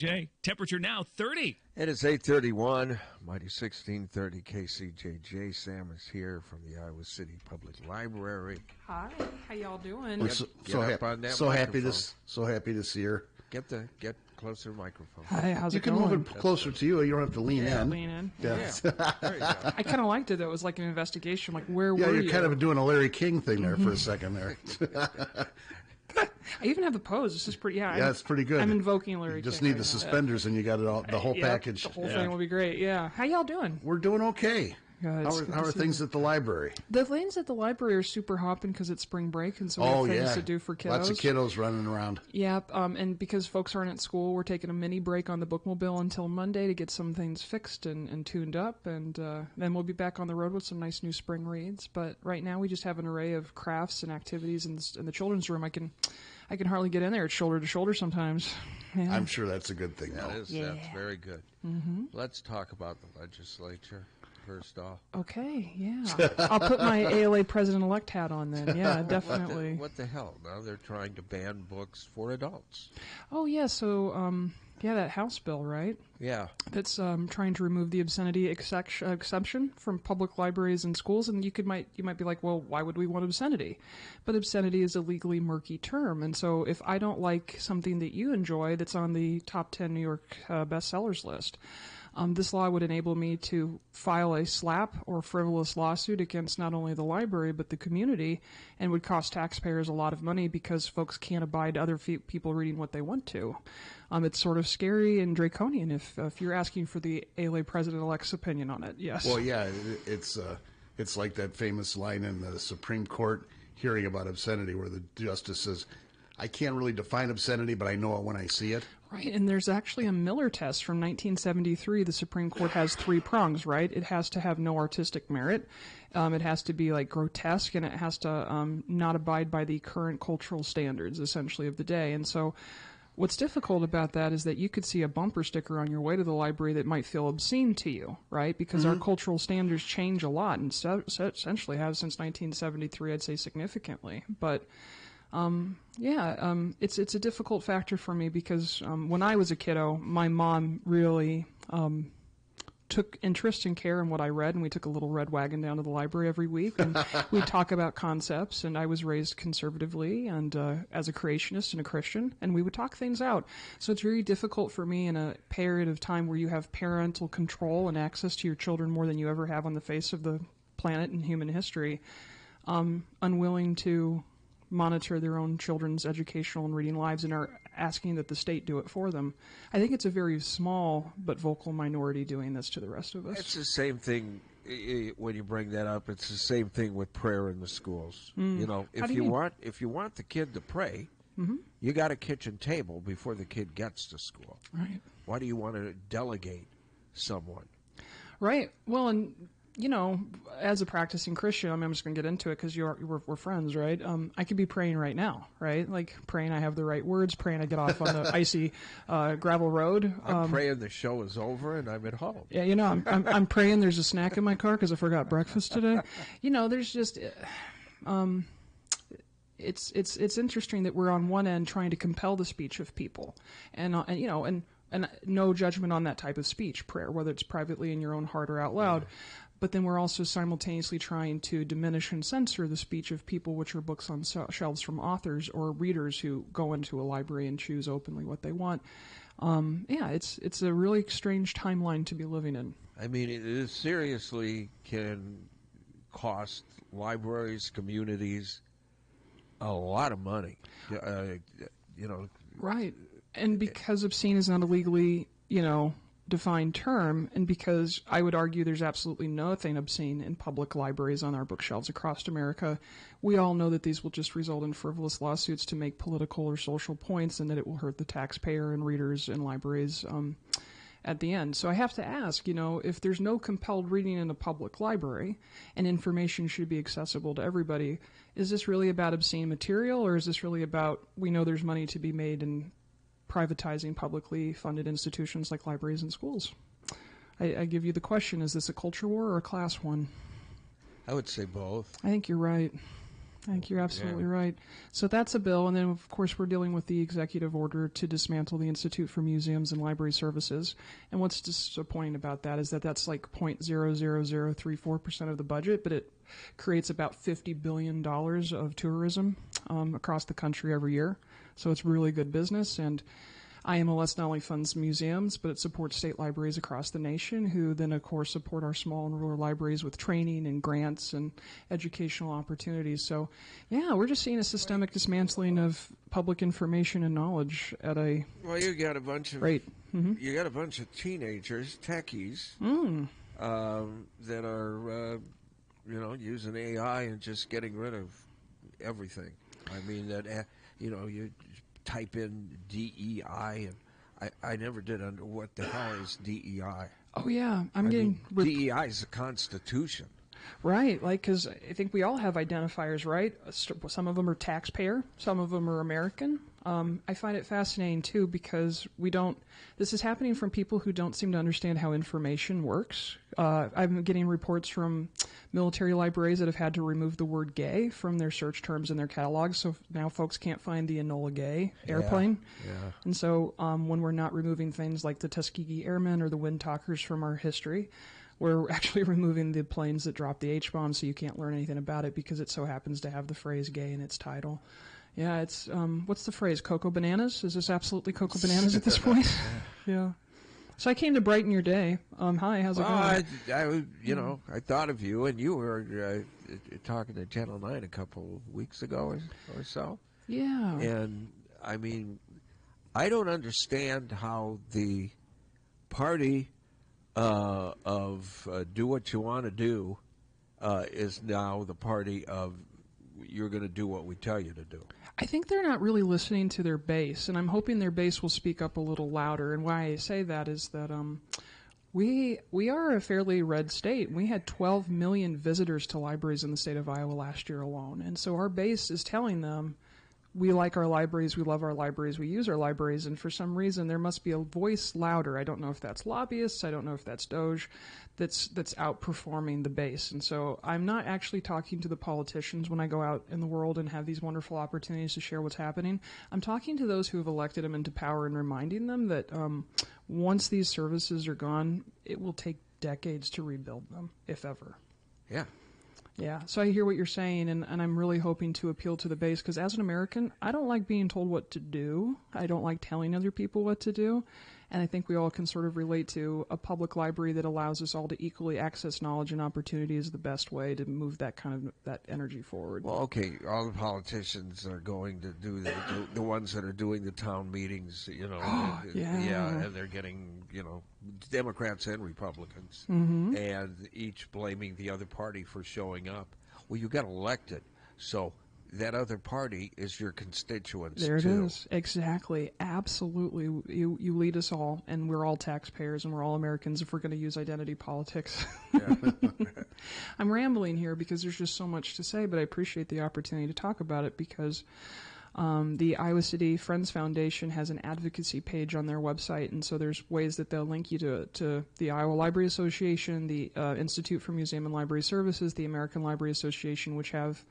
Jay, temperature now 30. It is 8:31, mighty 1630 KCJJ. Sam is here from the Iowa City Public Library. Hi, how y'all doing? We're so happy to see her. Get closer microphone. Hi, how's You it can going? move it closer to you. You don't have to lean in. Lean in. Yeah. There you go. I kind of liked it, though. It was like an investigation. Like, where Yeah, were you're you? kind of doing a Larry King thing there for a second there. I even have the pose. This is pretty, Yeah, it's pretty good. I'm invoking Larry You just King need right the now. suspenders and you got it all, the whole Yeah, package. The whole thing will be great, yeah. How y'all doing? We're doing okay. Good. It's good How to are see things you. at the library? The things at the library are super hopping because it's spring break, and so we have things to do for kiddos. Lots of kiddos running around. Yep, and because folks aren't at school, we're taking a mini break on the bookmobile until Monday to get some things fixed and tuned up, and then we'll be back on the road with some nice new spring reads. But right now we just have an array of crafts and activities in the children's room. I can hardly get in there. It's shoulder to shoulder sometimes. Yeah. I'm sure that's a good thing, though. That's very good. Let's talk about the legislature first off. Okay, yeah. I'll put my ALA president-elect hat on then. Yeah, definitely. What the hell? Now they're trying to ban books for adults. Oh, yeah, so, that House bill, right? Yeah. That's trying to remove the obscenity exception from public libraries and schools, and you might be like, well, why would we want obscenity? But obscenity is a legally murky term, and so if I don't like something that you enjoy that's on the top 10 New York bestsellers list, this law would enable me to file a slap or frivolous lawsuit against not only the library but the community, and would cost taxpayers a lot of money because folks can't abide other people reading what they want to. It's sort of scary and draconian if you're asking for the ALA president-elect's opinion on it. Yes. Well, yeah, it's like that famous line in the Supreme Court hearing about obscenity where the justice says, I can't really define obscenity, but I know it when I see it. Right, and there's actually a Miller test from 1973. The Supreme Court has 3 prongs, right? It has to have no artistic merit, it has to be like grotesque, and it has to not abide by the current cultural standards, essentially, of the day. And so what's difficult about that is that you could see a bumper sticker on your way to the library that might feel obscene to you, right? Because our cultural standards change a lot, and essentially have since 1973, I'd say significantly. But it's a difficult factor for me because when I was a kiddo, my mom really took interest and care in what I read, and we took a little red wagon down to the library every week, and we'd talk about concepts, and I was raised conservatively and as a creationist and a Christian, and we would talk things out. So it's very difficult for me in a period of time where you have parental control and access to your children more than you ever have on the face of the planet in human history, unwilling to monitor their own children's educational and reading lives and are asking that the state do it for them. I think it's a very small but vocal minority doing this to the rest of us. It's the same thing when you bring that up. It's the same thing with prayer in the schools. You know, if you want the kid to pray, you got a kitchen table before the kid gets to school. Right. Why do you want to delegate someone? Right. Well, and you know, as a practicing Christian, I'm just going to get into it because we're friends, right? I could be praying right now, right? Like praying I have the right words, praying I get off on the icy gravel road. I'm praying the show is over and I'm at home. Yeah, you know, I'm praying there's a snack in my car because I forgot breakfast today. You know, there's just it's interesting that we're on one end trying to compel the speech of people, and no judgment on that type of speech, prayer, whether it's privately in your own heart or out loud. But then we're also simultaneously trying to diminish and censor the speech of people, which are books on shelves from authors or readers who go into a library and choose openly what they want. It's a really strange timeline to be living in. I mean, it seriously can cost libraries, communities, a lot of money. Right. And because obscene is not a legally, defined term, and because I would argue there's absolutely nothing obscene in public libraries on our bookshelves across America, we all know that these will just result in frivolous lawsuits to make political or social points, and that it will hurt the taxpayer and readers and libraries at the end. So I have to ask, if there's no compelled reading in a public library and information should be accessible to everybody, is this really about obscene material, or is this really about we know there's money to be made in privatizing publicly funded institutions like libraries and schools? I give you the question, is this a culture war or a class one? I would say both. I think you're right. I think you're absolutely right. So that's a bill, and then of course we're dealing with the executive order to dismantle the Institute for Museums and Library Services. And what's disappointing about that is that that's like 0.00034% of the budget, but it creates about $50 billion of tourism across the country every year. So it's really good business, and IMLS not only funds museums, but it supports state libraries across the nation, who then, of course, support our small and rural libraries with training and grants and educational opportunities. So, yeah, we're just seeing a systemic dismantling of public information and knowledge at a you got a bunch of rate. You got a bunch of teenagers, techies, that are using AI and just getting rid of everything. I mean that you type in DEI, and I never did under what the hell is DEI. Oh yeah, DEI is the Constitution. Right, because I think we all have identifiers, right? Some of them are taxpayer, some of them are American. I find it fascinating, too, because this is happening from people who don't seem to understand how information works. I'm getting reports from military libraries that have had to remove the word gay from their search terms in their catalogs, so now folks can't find the Enola Gay airplane. Yeah. And so when we're not removing things like the Tuskegee Airmen or the Windtalkers from our history, we're actually removing the planes that drop the H-bomb, so you can't learn anything about it because it so happens to have the phrase gay in its title. Yeah, it's, what's the phrase, Cocoa Bananas? Is this absolutely Cocoa Bananas at this point? Yeah. So I came to brighten your day. Hi, how's it going? I thought of you, and you were talking to Channel 9 a couple weeks ago or so. Yeah. And, I mean, I don't understand how the party of do what you want to do is now the party of you're going to do what we tell you to do. I think they're not really listening to their base, and I'm hoping their base will speak up a little louder. And why I say that is that we are a fairly red state. We had 12 million visitors to libraries in the state of Iowa last year alone. And so our base is telling them, we like our libraries, we love our libraries, we use our libraries, and for some reason there must be a voice louder. I don't know if that's lobbyists, I don't know if that's Doge, that's outperforming the base. And so I'm not actually talking to the politicians when I go out in the world and have these wonderful opportunities to share what's happening. I'm talking to those who have elected them into power and reminding them that once these services are gone, it will take decades to rebuild them, if ever. Yeah. Yeah, so I hear what you're saying, and I'm really hoping to appeal to the base, because as an American, I don't like being told what to do. I don't like telling other people what to do, and I think we all can sort of relate to a public library that allows us all to equally access knowledge and opportunity is the best way to move that energy forward. Well, okay, all the politicians are going to do the ones that are doing the town meetings, and they're getting, Democrats and Republicans, and each blaming the other party for showing up. Well, you got elected, so that other party is your constituents. There it too. is. Exactly. Absolutely. You lead us all, and we're all taxpayers, and we're all Americans if we're going to use identity politics. Yeah. I'm rambling here because there's just so much to say, but I appreciate the opportunity to talk about it because the Iowa City Friends Foundation has an advocacy page on their website, and so there's ways that they'll link you to the Iowa Library Association, the Institute for Museum and Library Services, the American Library Association, which have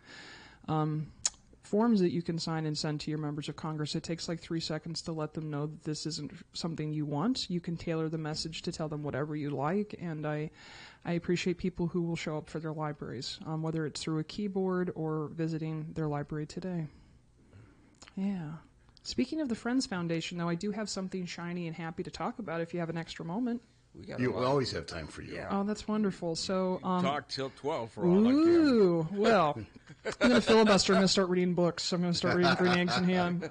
forms that you can sign and send to your members of Congress. It takes like 3 seconds to let them know that this isn't something you want. You can tailor the message to tell them whatever you like, and I appreciate people who will show up for their libraries, whether it's through a keyboard or visiting their library today. Yeah. Speaking of the Friends Foundation, though, I do have something shiny and happy to talk about if you have an extra moment. We always have time for you. Yeah. Oh, that's wonderful. So talk till 12 for all I can. Ooh, well, I'm going to filibuster. I'm going to start reading books. I'm going to start reading Green Eggs and Ham.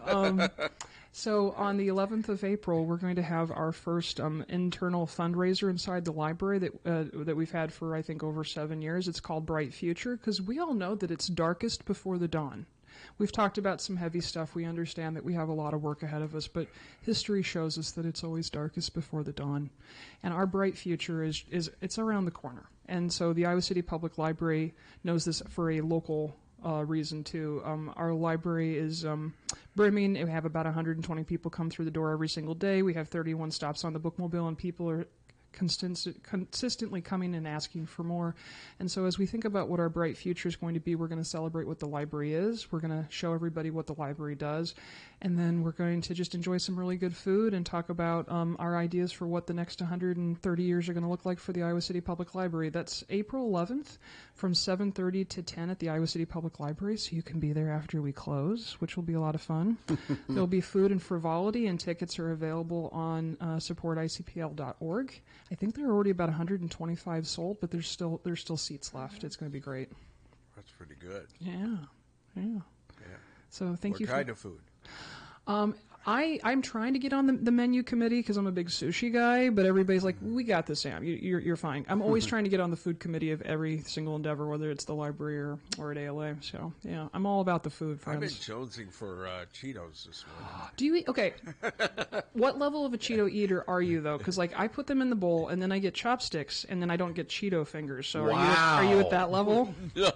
So on the 11th of April, we're going to have our first internal fundraiser inside the library that we've had for, I think, over 7 years. It's called Bright Future, because we all know that it's darkest before the dawn. We've talked about some heavy stuff. We understand that we have a lot of work ahead of us, but history shows us that it's always darkest before the dawn. And our bright future is it's around the corner. And so the Iowa City Public Library knows this for a local reason, too. Our library is brimming. We have about 120 people come through the door every single day. We have 31 stops on the bookmobile, and people are consistently coming and asking for more. And so as we think about what our bright future is going to be, we're going to celebrate what the library is. We're going to show everybody what the library does. And then we're going to just enjoy some really good food and talk about our ideas for what the next 130 years are going to look like for the Iowa City Public Library. That's April 11th from 7:30 to 10 at the Iowa City Public Library, so you can be there after we close, which will be a lot of fun. There'll be food and frivolity, and tickets are available on supporticpl.org. I think there are already about 125 sold, but there's still seats left. It's going to be great. That's pretty good. Yeah. So thank you. What kind of food? I'm trying to get on the menu committee because I'm a big sushi guy, but everybody's like, we got this, Sam. You're fine. I'm always trying to get on the food committee of every single endeavor, whether it's the library or at ALA. So, yeah, I'm all about the food, friends. I've been jonesing for Cheetos this morning. Do you eat? Okay. What level of a Cheeto eater are you, though? Because, like, I put them in the bowl, and then I get chopsticks, and then I don't get Cheeto fingers. So are you at that level? No.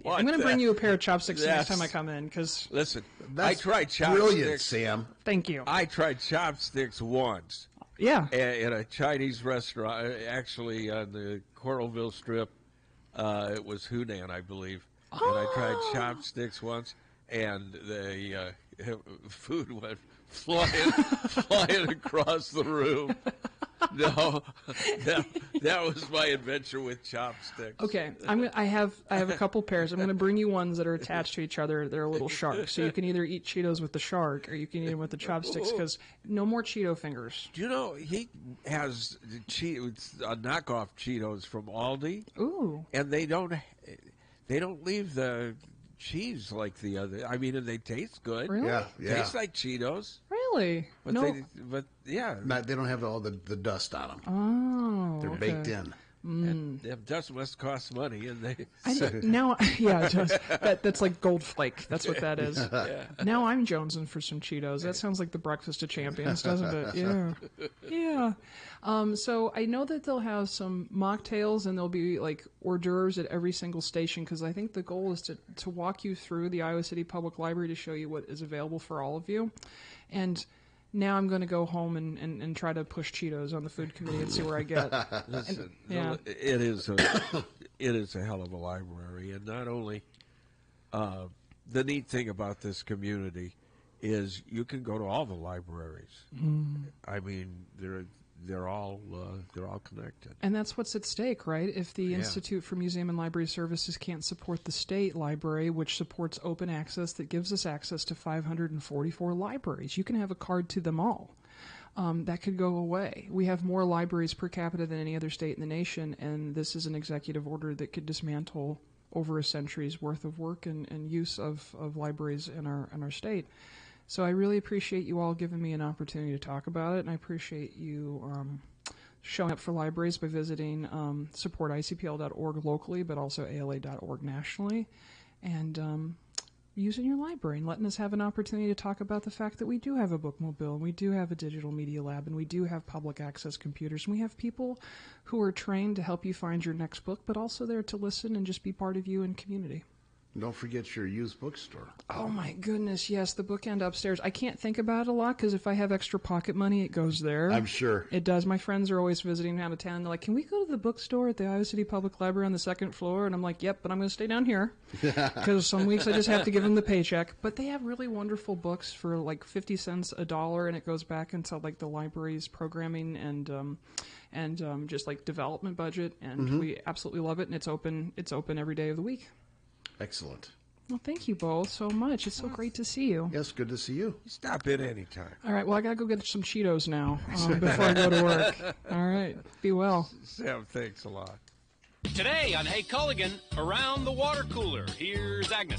I'm going to bring you a pair of chopsticks next time I come in. Cause listen, That's I tried chopsticks. brilliant, Sam. Thank you. I tried chopsticks once. Yeah. In a Chinese restaurant, actually on the Coralville Strip. It was Hunan, I believe. And I tried chopsticks once, and the food went flying across the room. No, that was my adventure with chopsticks. Okay, I have a couple pairs. I'm going to bring you ones that are attached to each other. They're a little shark, so you can either eat Cheetos with the shark or you can eat them with the chopsticks. Because no more Cheeto fingers. Do you know he has a knockoff Cheetos from Aldi? Ooh, and they don't leave the cheese like the other. I mean, and they taste good. Really? Yeah. Taste like Cheetos. Really? But No. yeah. They don't have all the dust on them. Oh, They're okay. baked in. And dust must cost money, and they. Yeah, it does. That's like Gold Flake. That's what that is. Yeah. Now I'm jonesing for some Cheetos. That sounds like the breakfast of champions, doesn't it? Yeah. So I know that they'll have some mocktails and there'll be like hors d'oeuvres at every single station because I think the goal is to walk you through the Iowa City Public Library to show you what is available for all of you. And now I'm going to go home and try to push Cheetos on the food committee and see where I get. It is a hell of a library, and not only the neat thing about this community is you can go to all the libraries. I mean, they're all connected. And that's what's at stake, right? If the Institute for Museum and Library Services can't support the state library, which supports open access that gives us access to 544 libraries, you can have a card to them all. That could go away. We have more libraries per capita than any other state in the nation, and this is an executive order that could dismantle over a century's worth of work and use of libraries in our state. So I really appreciate you all giving me an opportunity to talk about it, and I appreciate you showing up for libraries by visiting supporticpl.org locally, but also ala.org nationally, and using your library and letting us have an opportunity to talk about the fact that we do have a bookmobile, and we do have a digital media lab, and we do have public access computers, and we have people who are trained to help you find your next book, but also there to listen and just be part of you and community. Don't forget your used bookstore. Oh, my goodness, yes, the bookend upstairs. I can't think about it a lot because if I have extra pocket money, it goes there. I'm sure. It does. My friends are always visiting out of town. And they're like, can we go to the bookstore at the Iowa City Public Library on the second floor? And I'm like, yep, but I'm going to stay down here because some weeks I just have to give them the paycheck. But they have really wonderful books for like 50 cents a dollar, and it goes back into like the library's programming and just like development budget. And we absolutely love it, and it's open every day of the week. Excellent. Well, thank you both so much. It's so great to see you. Yes, good to see you. Stop in anytime. All right, well, I got to go get some Cheetos now before I go to work. All right, be well. Sam, thanks a lot. Today on Hey Culligan, around the water cooler, here's Agnes.